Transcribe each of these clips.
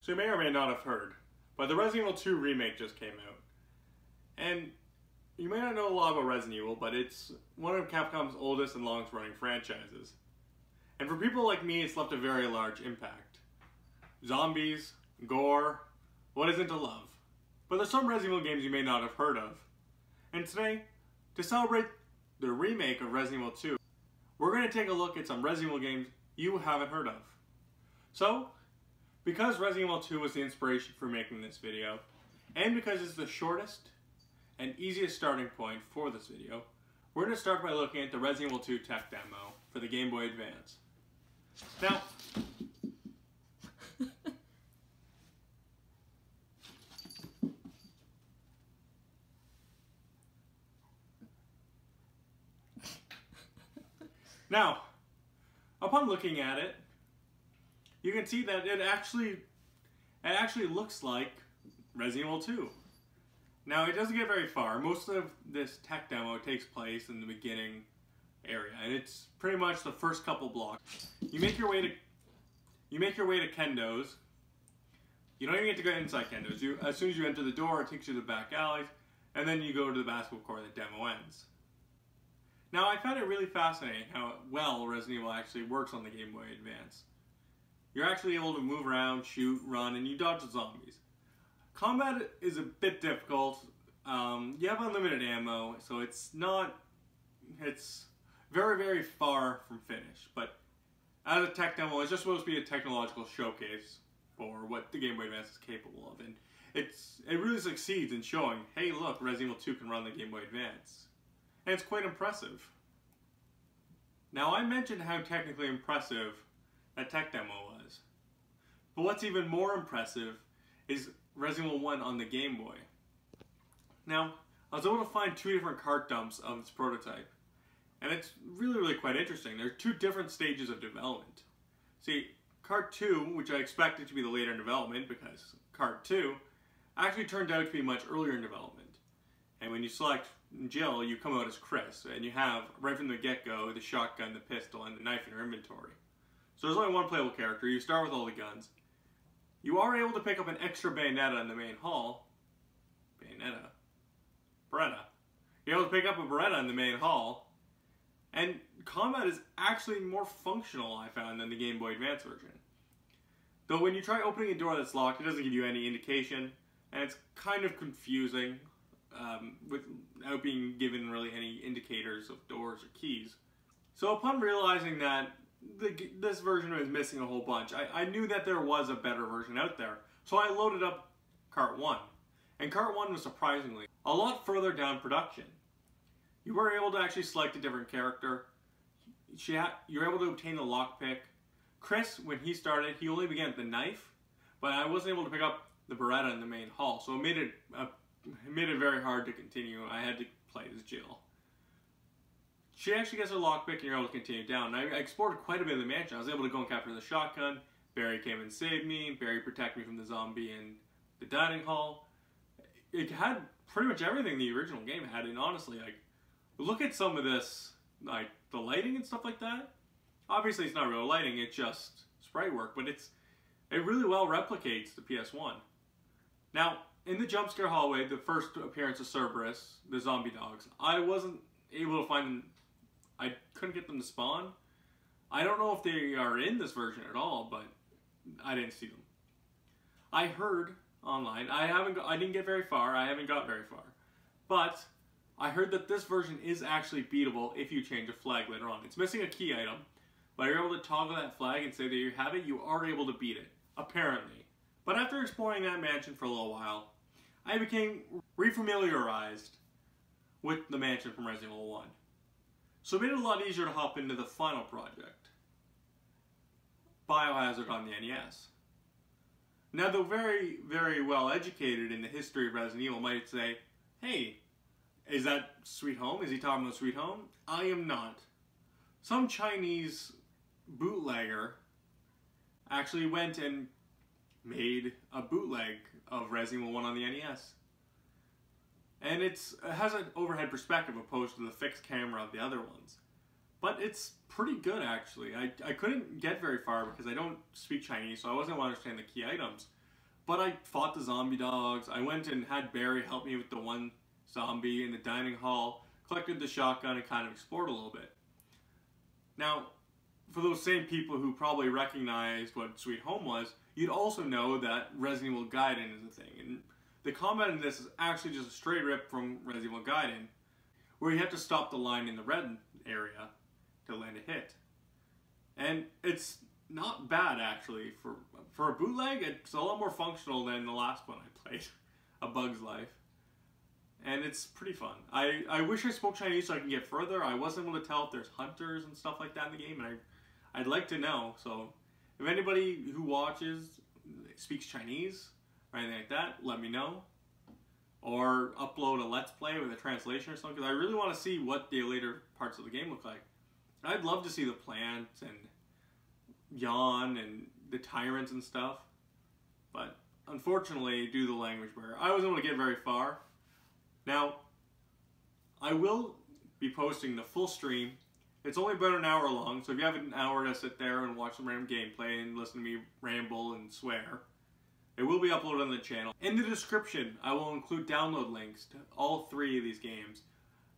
So you may or may not have heard, but the Resident Evil 2 remake just came out. And you may not know a lot about Resident Evil, but it's one of Capcom's oldest and longest running franchises. And for people like me, it's left a very large impact. Zombies, gore, what isn't to love? But there's some Resident Evil games you may not have heard of. And today, to celebrate the remake of Resident Evil 2, we're going to take a look at some Resident Evil games you haven't heard of. So, because Resident Evil 2 was the inspiration for making this video, and because it's the shortest and easiest starting point for this video, we're going to start by looking at the Resident Evil 2 tech demo for the Game Boy Advance. Now, upon looking at it, you can see that it actually looks like Resident Evil 2. Now, it doesn't get very far. Most of this tech demo takes place in the beginning area, and it's pretty much the first couple blocks. You make your way to Kendo's. You don't even get to go inside Kendo's. As soon as you enter the door, it takes you to the back alleys, and then you go to the basketball court and the demo ends. Now, I found it really fascinating how well Resident Evil actually works on the Game Boy Advance. You're actually able to move around, shoot, run, and you dodge the zombies. Combat is a bit difficult. You have unlimited ammo, so it's very, very far from finished. But as a tech demo, it's just supposed to be a technological showcase for what the Game Boy Advance is capable of. And it really succeeds in showing, hey look, Resident Evil 2 can run the Game Boy Advance. And it's quite impressive. Now, I mentioned how technically impressive that tech demo was. But what's even more impressive is Resident Evil 1 on the Game Boy. Now, I was able to find two different cart dumps of this prototype. And it's really, really quite interesting. There are two different stages of development. See, Cart 2, which I expected to be the later in development because Cart 2 actually turned out to be much earlier in development. And when you select Jill, you come out as Chris, and you have, right from the get-go, the shotgun, the pistol, and the knife in your inventory. So there's only one playable character. You start with all the guns. You are able to pick up an extra Bayonetta in the main hall. Beretta. You're able to pick up a Beretta in the main hall. And combat is actually more functional, I found, than the Game Boy Advance version. Though when you try opening a door that's locked, it doesn't give you any indication, and it's kind of confusing. Without being given really any indicators of doors or keys. So upon realizing that this version was missing a whole bunch, I knew that there was a better version out there. So I loaded up Cart 1. And Cart 1 was surprisingly a lot further down production. You were able to actually select a different character. You were able to obtain the lockpick. Chris, when he started, he only began with the knife, but I wasn't able to pick up the Beretta in the main hall, so it made it very hard to continue. I had to play as Jill. She actually gets her lockpick and you're able to continue down. And I explored quite a bit of the mansion. I was able to go and capture the shotgun. Barry came and saved me. Barry protected me from the zombie in the dining hall. It had pretty much everything the original game had, and honestly, like, look at some of this, like the lighting and stuff like that. Obviously it's not real lighting, it's just sprite work, but it really well replicates the PS1. Now, in the jump scare hallway, the first appearance of Cerberus, the zombie dogs, I wasn't able to find them. I couldn't get them to spawn. I don't know if they are in this version at all, but I didn't see them. I heard online, I didn't get very far, I haven't got very far, but I heard that this version is actually beatable if you change a flag later on. It's missing a key item, but you're able to toggle that flag and say that you have it, you are able to beat it, apparently. But after exploring that mansion for a little while, I became refamiliarized with the mansion from Resident Evil 1. So it made it a lot easier to hop into the final project, Biohazard on the NES. Now, the very, very well educated in the history of Resident Evil might say, hey, is that Sweet Home? Is he talking about Sweet Home? I am not. Some Chinese bootlegger actually went and made a bootleg of Resident Evil 1 on the NES. And it has an overhead perspective opposed to the fixed camera of the other ones. But it's pretty good, actually. I couldn't get very far because I don't speak Chinese, so I wasn't able to understand the key items. But I fought the zombie dogs. I went and had Barry help me with the one zombie in the dining hall, collected the shotgun, and kind of explored a little bit. Now, for those same people who probably recognized what Sweet Home was, you'd also know that Resident Evil Gaiden is a thing. And the combat in this is actually just a straight rip from Resident Evil Gaiden, where you have to stop the line in the red area to land a hit. And it's not bad, actually. For a bootleg, it's a lot more functional than the last one I played, A Bug's Life. And it's pretty fun. I wish I spoke Chinese so I can get further. I wasn't able to tell if there's hunters and stuff like that in the game, and I'd like to know. So if anybody who watches speaks Chinese or anything like that, let me know. Or upload a Let's Play with a translation or something, because I really want to see what the later parts of the game look like. I'd love to see the plants and Yawn and the tyrants and stuff, but unfortunately, due to the language barrier, I wasn't able to get very far. Now, I will be posting the full stream. It's only about an hour long, so if you have an hour to sit there and watch some random gameplay and listen to me ramble and swear, it will be uploaded on the channel. In the description, I will include download links to all 3 of these games.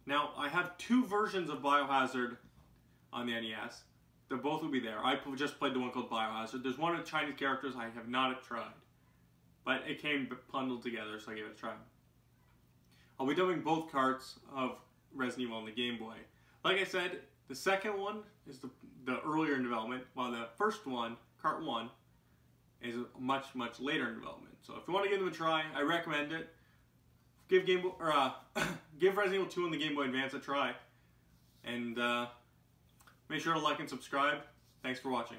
Now, I have 2 versions of Biohazard on the NES. They both will be there. I just played the one called Biohazard. There's one with Chinese characters I have not tried, but it came bundled together, so I gave it a try. I'll be doing both carts of Resident Evil on the Game Boy. Like I said, the second one is the earlier in development, while the first one, Cart 1, is much later in development. So if you want to give them a try, I recommend it. Give Resident Evil 2 on the Game Boy Advance a try, and make sure to like and subscribe. Thanks for watching.